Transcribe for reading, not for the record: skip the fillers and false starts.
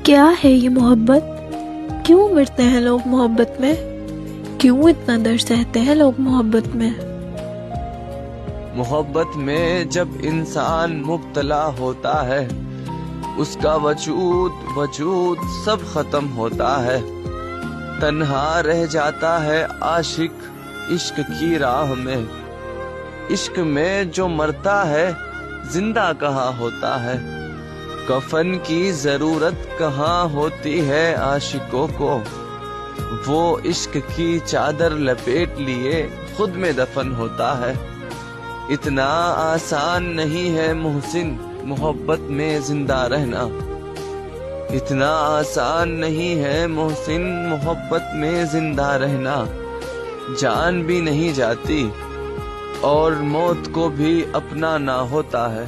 کیا ہے یہ محبت؟ کیوں مرتے ہیں لوگ محبت میں؟ کیوں اتنا درد سہتے ہیں لوگ محبت میں؟ محبت میں جب انسان مبتلا ہوتا ہے اس کا وجود سب ختم ہوتا ہے، تنہا رہ جاتا ہے عاشق عشق کی راہ میں، عشق میں جو مرتا ہے زندہ کہاں ہوتا ہے، کفن کی ضرورت کہاں ہوتی ہے عاشقوں کو، وہ عشق کی چادر لپیٹ لیے خود میں دفن ہوتا ہے۔ اتنا آسان نہیں ہے محسن محبت میں زندہ رہنا، اتنا آسان نہیں ہے محسن محبت میں زندہ رہنا، جان بھی نہیں جاتی اور موت کو بھی اپنا نہ ہوتا ہے۔